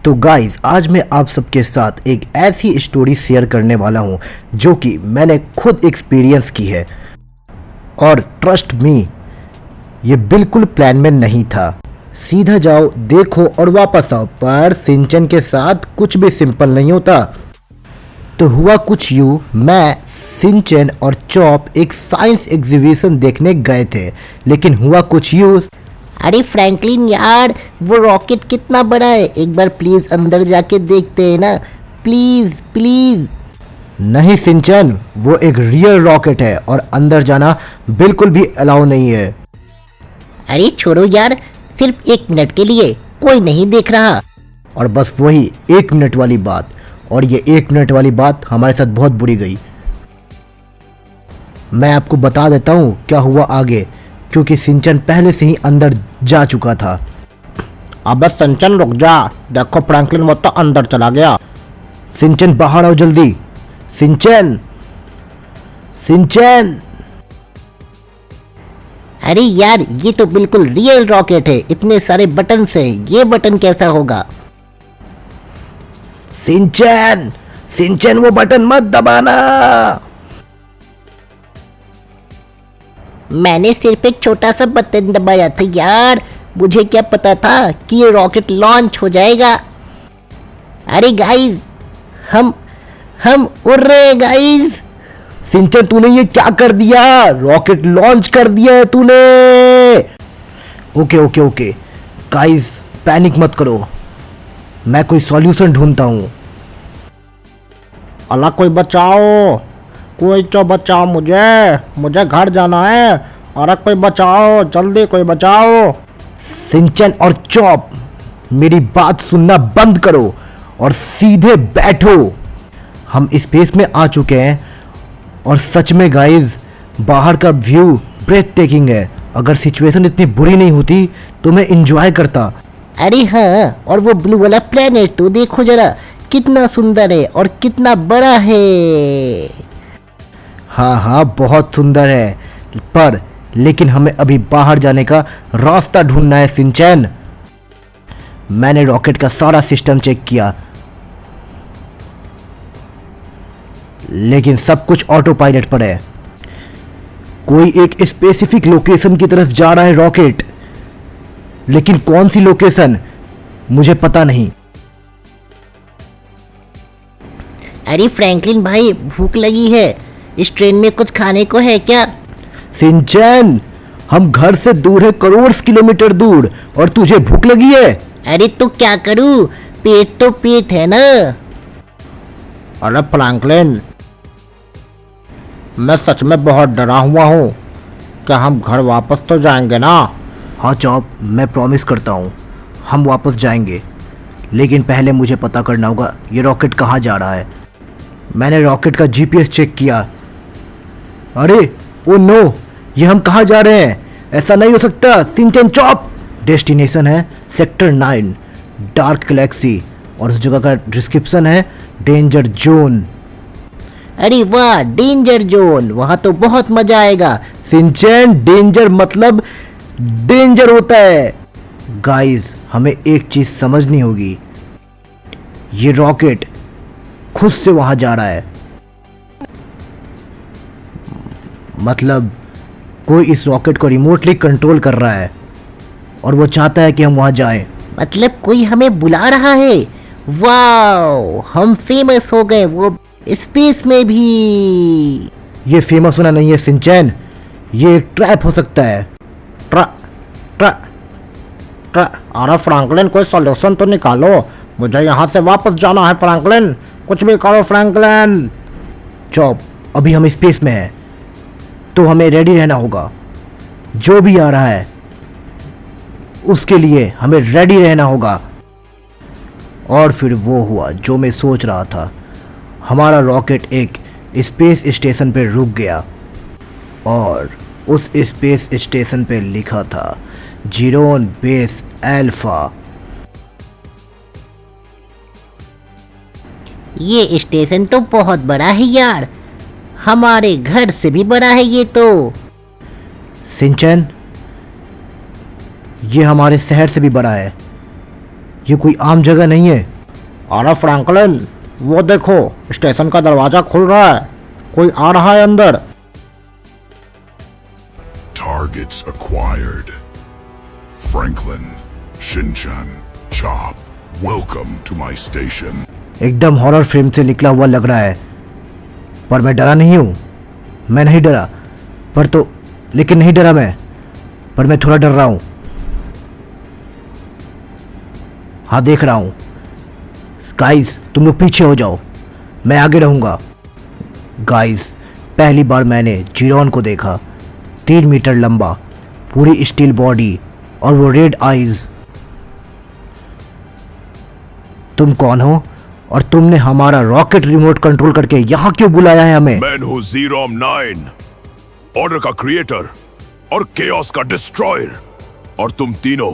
तो गाइस आज मैं आप सबके साथ एक ऐसी स्टोरी शेयर करने वाला हूँ जो कि मैंने खुद एक्सपीरियंस की है और ट्रस्ट मी ये बिल्कुल प्लान में नहीं था। सीधा जाओ देखो और वापस आओ, पर सिंचन के साथ कुछ भी सिंपल नहीं होता। तो हुआ कुछ यूँ, मैं सिंचन और चॉप एक साइंस एग्जीबिशन देखने गए थे, लेकिन हुआ कुछ यूँ। अरे फ्रैंकलिन यार, वो रॉकेट कितना बड़ा है, एक बार प्लीज अंदर जाके देखते हैं ना, प्लीज प्लीज। नहीं सिंचन, वो एक रियल रॉकेट है और अंदर जाना बिल्कुल भी अलाउ नहीं है। अरे छोड़ो यार, सिर्फ 1 मिनट के लिए, कोई नहीं देख रहा। और बस वही 1 मिनट वाली बात, और ये 1 मिनट वाली बात हमारे साथ बहुत बुरी गई। मैं आपको बता देता हूँ क्या हुआ आगे, क्योंकि सिंचन पहले से ही अंदर जा चुका था। अबे सिंचन रुक जा, देखो फ्रैंकलिन वो तो अंदर चला गया। सिंचन बाहर आओ जल्दी। सिंचन सिंचन। अरे यार, ये तो बिल्कुल रियल रॉकेट है, इतने सारे बटन हैं, ये बटन कैसा होगा? सिंचन सिंचन वो बटन मत दबाना। मैंने सिर्फ एक छोटा सा बटन दबाया था यार, मुझे क्या पता था कि ये रॉकेट लॉन्च हो जाएगा। अरे गाइस, हम उड़ रहे हैं गाइस। सिंचन तूने ये क्या कर दिया? रॉकेट लॉन्च कर दिया है तूने। ओके गाइस, पैनिक मत करो, मैं कोई सॉल्यूशन ढूंढता हूँ। अल्लाह कोई बचाओ, कोई तो बचाओ, मुझे घर जाना है। अरे कोई बचाओ, जल्दी कोई बचाओ। सिंचन और चॉप, मेरी बात सुनना बंद करो और सीधे बैठो। हम स्पेस में आ चुके हैं और सच में गाइस, बाहर का व्यू ब्रेथ टेकिंग है। अगर सिचुएशन इतनी बुरी नहीं होती तो मैं इंजॉय करता। अरे हाँ, और वो ब्लू वाला प्लेनेट तो देखो जरा, कितना सुंदर है और कितना बड़ा है। हाँ बहुत सुंदर है, पर लेकिन हमें अभी बाहर जाने का रास्ता ढूंढना है सिंचन। मैंने रॉकेट का सारा सिस्टम चेक किया, लेकिन सब कुछ ऑटो पायलट पर है। कोई एक स्पेसिफिक लोकेशन की तरफ जा रहा है रॉकेट, लेकिन कौन सी लोकेशन मुझे पता नहीं। अरे फ्रैंकलिन भाई, भूख लगी है, इस ट्रेन में कुछ खाने को है क्या? सिंचन, हम घर से दूर है, करोड़ किलोमीटर दूर, और तुझे भूख लगी है? अरे तो क्या करूं, पेट तो पेट है ना। अरे फ्रैंकलिन, मैं सच में बहुत डरा हुआ हूँ। क्या हम घर वापस तो जाएंगे ना? हाँ चॉप, मैं प्रॉमिस करता हूँ हम वापस जाएंगे, लेकिन पहले मुझे पता करना होगा ये रॉकेट कहाँ जा रहा है। मैंने रॉकेट का जीपीएस चेक किया। अरे ओ नो, ये हम कहाँ जा रहे हैं? ऐसा नहीं हो सकता। सिंचन चॉप, डेस्टिनेशन है सेक्टर 9 डार्क गैलेक्सी, और उस जगह का डिस्क्रिप्शन है डेंजर जोन। अरे वाह, डेंजर जोन, वहां तो बहुत मजा आएगा। सिंचन, डेंजर मतलब डेंजर होता है। गाइस, हमें एक चीज समझनी होगी, ये रॉकेट खुद से वहां जा रहा है, मतलब कोई इस रॉकेट को रिमोटली कंट्रोल कर रहा है और वो चाहता है कि हम वहां जाएं। मतलब कोई हमें बुला रहा है। वाओ, हम फेमस हो गए, वो स्पेस में भी। ये फेमस होना नहीं है सिंचन, ये एक ट्रैप हो सकता है। अरे फ्रैंकलिन, कोई सॉल्यूशन तो निकालो, मुझे यहाँ से वापस जाना है। फ्रैंकलिन, कुछ भी करो फ्रैंकलिन। चॉप, अभी हम स्पेस में हैं, तो हमें रेडी रहना होगा। जो भी आ रहा है उसके लिए हमें रेडी रहना होगा। और फिर वो हुआ जो मैं सोच रहा था। हमारा रॉकेट एक स्पेस स्टेशन पर रुक गया और उस स्पेस स्टेशन पे लिखा था जीरोन बेस अल्फा। ये स्टेशन तो बहुत बड़ा है यार, हमारे घर से भी बड़ा है ये तो। सिंचन, ये हमारे शहर से भी बड़ा है, ये कोई आम जगह नहीं है। अरे फ्रैंकलिन, वो देखो स्टेशन का दरवाजा खुल रहा है, कोई आ रहा है अंदर। Targets acquired. Franklin, Shinchan, Chop, welcome to my station. एकदम हॉरर फिल्म से निकला हुआ लग रहा है, पर मैं डरा नहीं हूँ। मैं नहीं डरा, लेकिन नहीं डरा मैं, पर मैं थोड़ा डर रहा हूँ। हाँ, देख रहा हूँ। गाइस, तुम लोग पीछे हो जाओ, मैं आगे रहूँगा। गाइस, पहली बार मैंने जीरोन को देखा। 3 मीटर लंबा, पूरी स्टील बॉडी और वो रेड आइज। तुम कौन हो और तुमने हमारा रॉकेट रिमोट कंट्रोल करके यहाँ क्यों बुलाया है हमें? मैं हूँ Zerom 9, ऑर्डर का क्रिएटर और केओस का डिस्ट्रॉयर, और तुम तीनों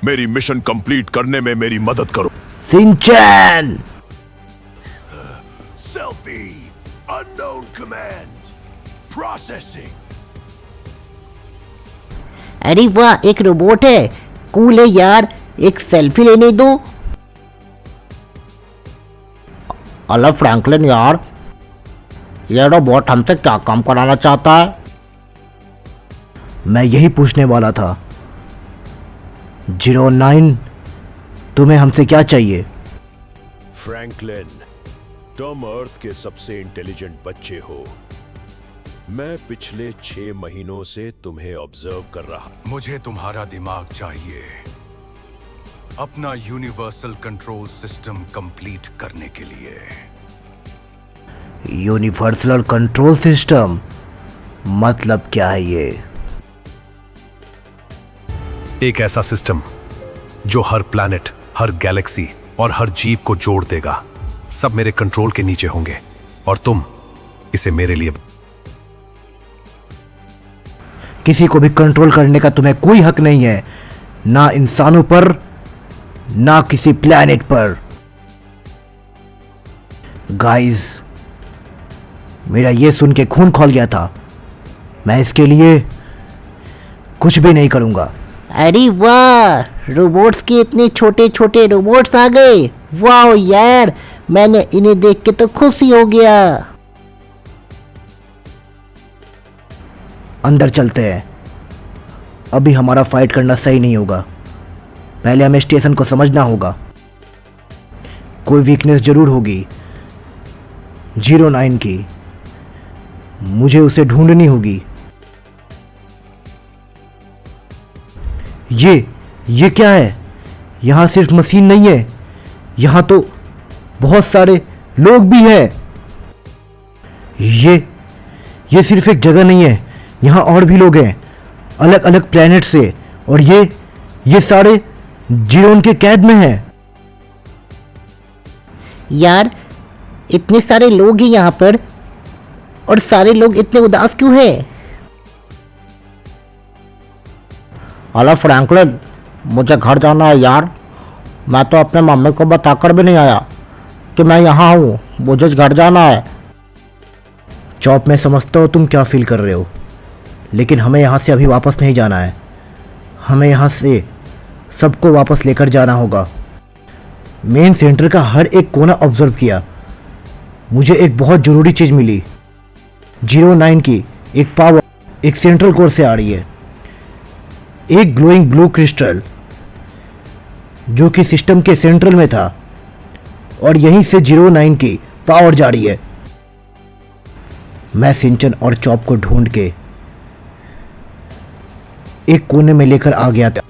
मेरी मिशन कंप्लीट करने में मेरी मदद करो। Shinchan! Selfie, unknown command, processing. अरे वाह, एक रोबोट है, कूल है यार, एक सेल्फी लेने दो। अरे फ्रैंकलिन यार, ये रोबोट हमसे क्या काम कराना चाहता है? मैं यही पूछने वाला था। 09, तुम्हें हमसे क्या चाहिए? फ्रैंकलिन, तुम अर्थ के सबसे इंटेलिजेंट बच्चे हो। मैं पिछले 6 महीनों से तुम्हें ऑब्जर्व कर रहा। मुझे तुम्हारा दिमाग चाहिए अपना यूनिवर्सल कंट्रोल सिस्टम कंप्लीट करने के लिए। यूनिवर्सल कंट्रोल सिस्टम मतलब क्या है ये? एक ऐसा सिस्टम जो हर प्लैनेट, हर गैलेक्सी और हर जीव को जोड़ देगा। सब मेरे कंट्रोल के नीचे होंगे और तुम इसे मेरे लिए। किसी को भी कंट्रोल करने का तुम्हें कोई हक नहीं है, ना इंसानों पर, ना किसी प्लैनेट पर। गाइस, मेरा ये सुन के खून खौल गया था। मैं इसके लिए कुछ भी नहीं करूंगा। अरे वाह, रोबोट्स के इतने छोटे छोटे रोबोट्स आ गए। वाह यार, मैंने इन्हें देख के तो खुशी हो गया। अंदर चलते हैं। अभी हमारा फाइट करना सही नहीं होगा। पहले हमें स्टेशन को समझना होगा। कोई वीकनेस जरूर होगी 09 की, मुझे उसे ढूंढनी होगी। ये क्या है? यहाँ सिर्फ मशीन नहीं है, यहाँ तो बहुत सारे लोग भी हैं। ये सिर्फ एक जगह नहीं है, यहाँ और भी लोग हैं, अलग अलग प्लैनेट से, और ये सारे जीरोन के कैद में हैं। यार, इतने सारे लोग हैं यहाँ पर, और सारे लोग इतने उदास क्यों हैं? अरे फ्रैंकलिन, मुझे घर जाना है यार। मैं तो अपने मम्मी को बताकर भी नहीं आया कि मैं यहाँ हूँ। मुझे घर जाना है। चॉप, मैं समझता हूँ तुम क्या फील कर रहे हो, लेकिन हमें यहाँ से अभी वापस नहीं जाना है। हमें यहाँ से सबको वापस लेकर जाना होगा। मेन सेंटर का हर एक कोना ऑब्जर्व किया। मुझे एक बहुत ज़रूरी चीज़ मिली। 09 की एक पावर एक सेंट्रल कोर से आ रही है, एक ग्लोइंग ब्लू क्रिस्टल जो कि सिस्टम के सेंट्रल में था, और यहीं से 09 की पावर जा रही है। मैं सिंचन और चॉप को ढूंढ के एक कोने में लेकर आ गया था।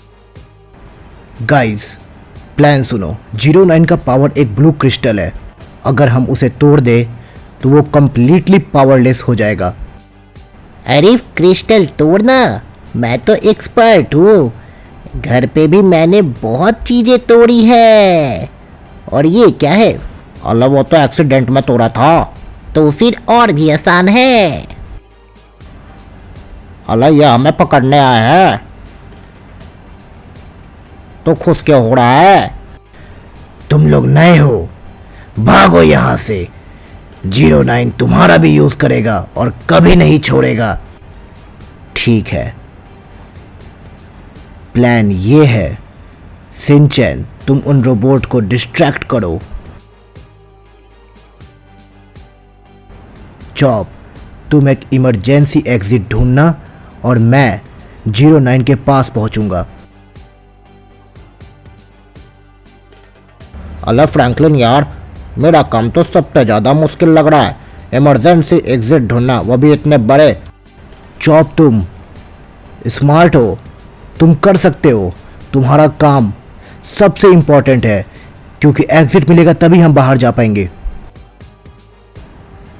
गाइस, प्लान सुनो। 09 का पावर एक ब्लू क्रिस्टल है। अगर हम उसे तोड़ दे तो वो कंप्लीटली पावरलेस हो जाएगा। अरे क्रिस्टल तोड़ना, मैं तो एक्सपर्ट हूँ। घर पे भी मैंने बहुत चीजें तोड़ी है। और ये क्या है? अल्लाह, वो तो एक्सीडेंट में तोड़ा था। तो फिर और भी आसान है। अल्लाह, ये हमें पकड़ने आए हैं। तो खुश क्यों हो रहा है? तुम लोग नए हो, भागो यहाँ से। 09 तुम्हारा भी यूज करेगा और कभी नहीं छोड़ेगा। ठीक है, प्लान ये है। सिंचन, तुम उन रोबोट को डिस्ट्रैक्ट करो चॉप, तुम एक इमरजेंसी एग्जिट ढूंढना और मैं 09 के पास पहुंचूंगा। अरे फ्रैंकलिन यार, मेरा काम तो सबसे ज़्यादा मुश्किल लग रहा है। इमरजेंसी एग्जिट ढूंढना, वो भी इतने बड़े। चॉप, तुम स्मार्ट हो, तुम कर सकते हो। तुम्हारा काम सबसे इम्पोर्टेंट है क्योंकि एग्जिट मिलेगा तभी हम बाहर जा पाएंगे।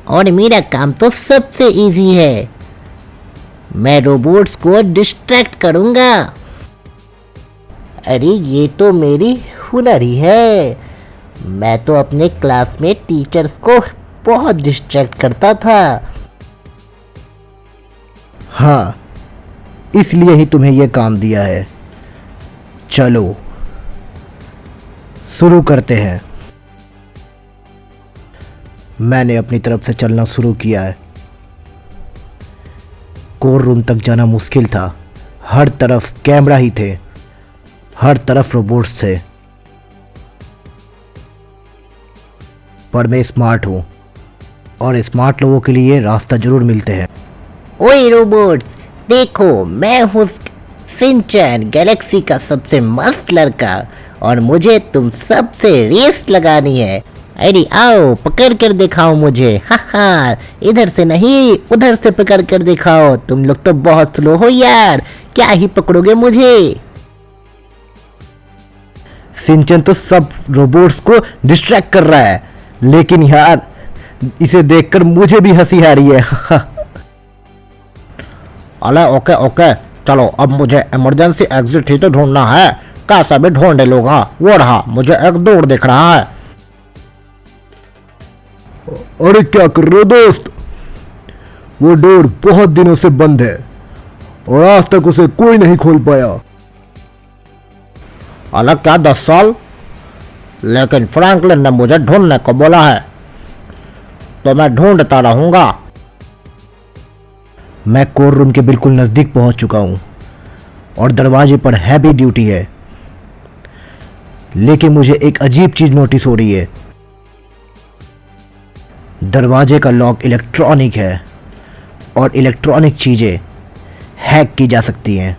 और मेरा काम तो सबसे इजी है, मैं रोबोट्स को डिस्ट्रैक्ट करूंगा। अरे ये तो मेरी हुनर ही है, मैं तो अपने क्लास में टीचर्स को बहुत डिस्ट्रैक्ट करता था। हाँ, इसलिए ही तुम्हें यह काम दिया है। चलो शुरू करते हैं। मैंने अपनी तरफ से चलना शुरू किया है। कोर रूम तक जाना मुश्किल था। हर तरफ कैमरा ही थे, हर तरफ रोबोट्स थे। पर मैं स्मार्ट हूं और स्मार्ट लोगों के लिए रास्ता जरूर मिलते हैं। ओए रोबोट्स, देखो मैं हूँ सिंचन, गैलेक्सी का सबसे मस्त लड़का, और मुझे तुम सबसे रेस लगानी है। अरे आओ, पकड़ कर दिखाओ मुझे। हा, इधर से नहीं उधर से पकड़ कर दिखाओ। तुम लोग तो बहुत स्लो हो यार, क्या ही पकड़ोगे मुझे। सिंचन तो सब रोबोट्स को डिस्ट्रैक्ट कर रहा है, लेकिन यार इसे देखकर मुझे भी हंसी आ रही है। अरे ओके, चलो अब मुझे इमरजेंसी एग्जिट ही तो ढूंढना है। कैसा भी ढूंढे लोग। हाँ, वो रहा, मुझे एक डोर दिख रहा है। अरे क्या कर रहे हो दोस्त? वो डोर बहुत दिनों से बंद है और आज तक उसे कोई नहीं खोल पाया। अलग क्या 10 साल? लेकिन फ्रैंकलिन ने मुझे ढूंढने को बोला है, तो मैं ढूंढता रहूंगा। मैं कोर रूम के बिल्कुल नजदीक पहुंच चुका हूं और दरवाजे पर हैवी ड्यूटी है, लेकिन मुझे एक अजीब चीज नोटिस हो रही है। दरवाजे का लॉक इलेक्ट्रॉनिक है और इलेक्ट्रॉनिक चीजें हैक की जा सकती हैं।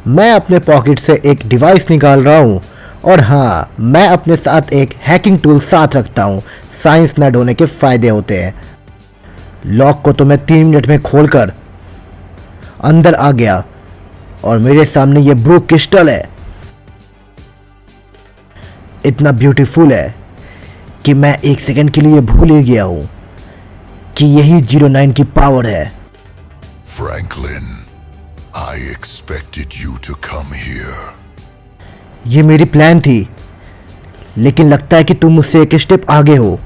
मैं अपने पॉकेट से एक डिवाइस निकाल रहा हूं और हाँ, मैं अपने साथ एक हैकिंग टूल साथ रखता हूं। साइंस नर्ड होने के फायदे होते हैं। लॉक को तो मैं 3 मिनट में खोलकर अंदर आ गया और मेरे सामने ये ब्रू क्रिस्टल है। इतना ब्यूटीफुल है कि मैं 1 सेकंड के लिए भूल ही गया हूं कि यही 09 की पावर है। Franklin, I expected you to come here. ये मेरी प्लान थी, लेकिन लगता है कि तुम मुझसे एक स्टेप आगे हो।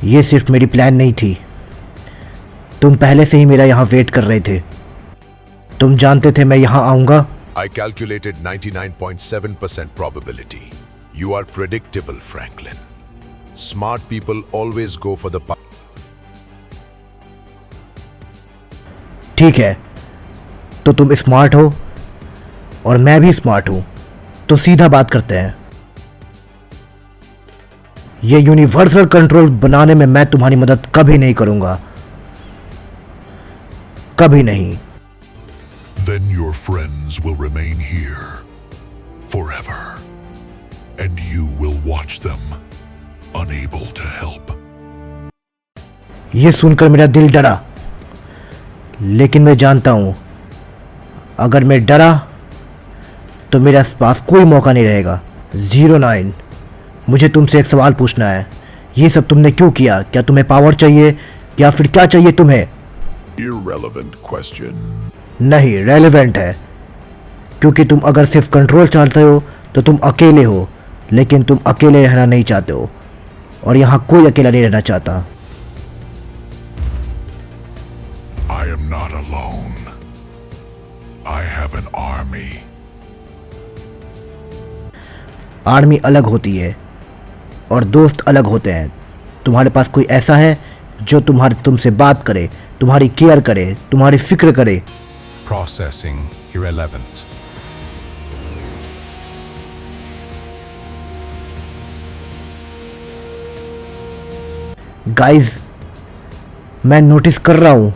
ये सिर्फ मेरी प्लान नहीं थी, तुम पहले से ही मेरा यहां वेट कर रहे थे। तुम जानते थे मैं यहां आऊंगा। I calculated 99.7% probability. You are predictable, Franklin. Smart people always go for the ठीक है, तो तुम स्मार्ट हो और मैं भी स्मार्ट हूं, तो सीधा बात करते हैं। ये यूनिवर्सल कंट्रोल बनाने में मैं तुम्हारी मदद कभी नहीं करूंगा, कभी नहीं। Then your friends will remain here forever, and you will watch them, unable to help. ये सुनकर मेरा दिल डरा, लेकिन मैं जानता हूं अगर मैं डरा तो मेरे पास कोई मौका नहीं रहेगा। 09, मुझे तुमसे एक सवाल पूछना है। ये सब तुमने क्यों किया? क्या तुम्हें पावर चाहिए या फिर क्या चाहिए तुम्हें? Irrelevant question. नहीं, रेलेवेंट है, क्योंकि तुम अगर सिर्फ कंट्रोल चाहते हो तो तुम अकेले हो, लेकिन तुम अकेले रहना नहीं चाहते हो और यहाँ कोई अकेला नहीं रहना चाहता। I am not alone. I have an army. Army अलग होती है और दोस्त अलग होते हैं। तुम्हारे पास कोई ऐसा है जो तुमसे बात करे, तुम्हारी केयर करे, तुम्हारी फिक्र करे। Processing irrelevant. गाइस, मैं नोटिस कर रहा हूँ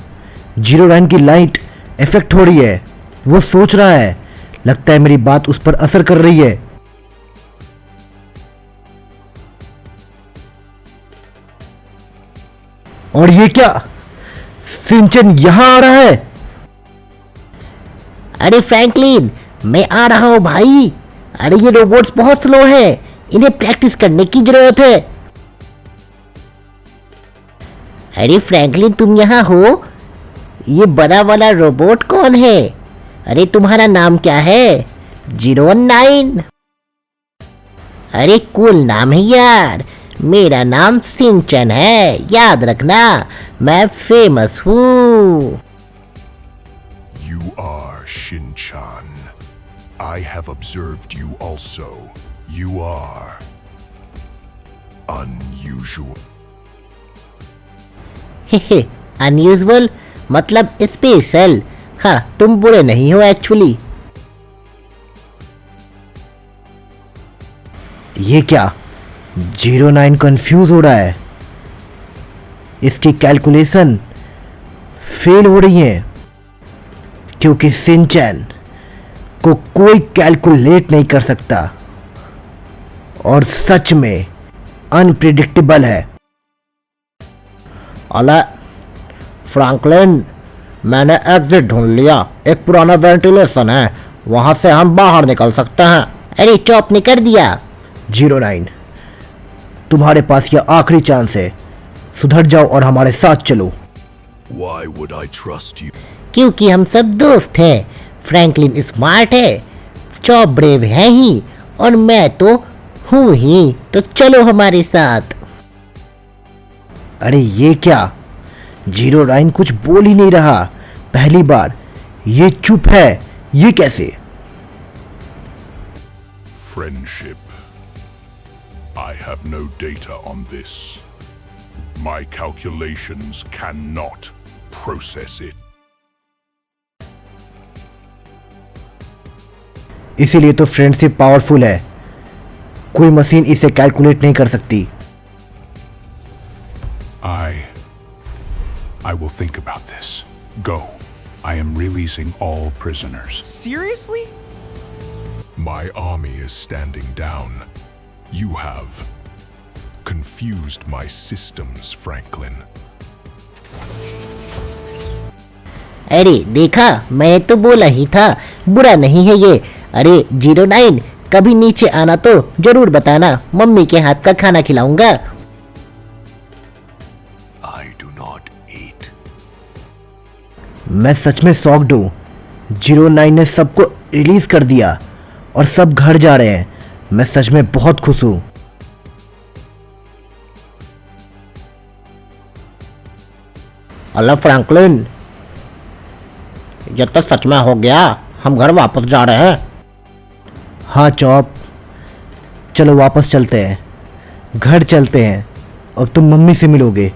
09 की लाइट इफेक्ट हो रही है। वो सोच रहा है, लगता है मेरी बात उस पर असर कर रही है। और ये क्या, सिंचन यहां आ रहा है? अरे फ्रैंकलिन, मैं आ रहा हूँ भाई। अरे ये रोबोट्स बहुत स्लो है, इन्हें प्रैक्टिस करने की जरूरत है। अरे फ्रैंकलिन, तुम यहाँ हो? ये बड़ा वाला रोबोट कौन है? अरे तुम्हारा नाम क्या है? 09। अरे कूल नाम है यार। मेरा नाम सिंचन है, याद रखना, मैं फेमस हूँ। You are Shin-chan. I have observed you also. You are unusual. हे अनयूजुअल मतलब स्पेशल। हाँ, तुम बुरे नहीं हो एक्चुअली। ये क्या, 09 कंफ्यूज हो रहा है। इसकी कैलकुलेशन फेल हो रही है क्योंकि सिंचन को कोई कैलकुलेट नहीं कर सकता और सच में अनप्रिडिक्टेबल है। अले फ्रैंकलिन, मैंने एग्जिट ढूंढ लिया। एक पुराना वेंटिलेशन है, वहां से हम बाहर निकल सकते हैं। अरे चॉप ने कर दिया। 09, तुम्हारे पास यह आखिरी चांस है। सुधर जाओ और हमारे साथ चलो। Why would I trust you? क्योंकि हम सब दोस्त हैं। फ्रैंकलिन स्मार्ट है, चॉप ब्रेव है ही, और मैं तो हूँ ही। तो चलो हमारे साथ। अरे ये क्या, 09 कुछ बोल ही नहीं रहा। पहली बार ये चुप है, ये कैसे? Friendship. I have no data on this. My calculations cannot process it. इसीलिए तो फ्रेंडशिप पावरफुल है। कोई मशीन इसे कैलकुलेट नहीं कर सकती। I will think about this. Go. I am releasing all prisoners. Seriously? My army is standing down. You have confused my systems, Franklin. अरे देखा, मैंने तो बोला ही था, बुरा नहीं है ये। अरे 09, कभी नीचे आना तो जरूर बताना, मम्मी के हाथ का खाना खिलाऊंगा। I do not eat. मैं सच में शॉक्ड हूँ। 09 ने सबको रिलीज कर दिया और सब घर जा रहे हैं। मैं सच में बहुत खुश हूँ। अले फ्रैंकलिन, ये तो सच में हो गया। हम घर वापस जा रहे हैं। हाँ चॉप, चलो वापस चलते हैं, घर चलते हैं। अब तुम मम्मी से मिलोगे।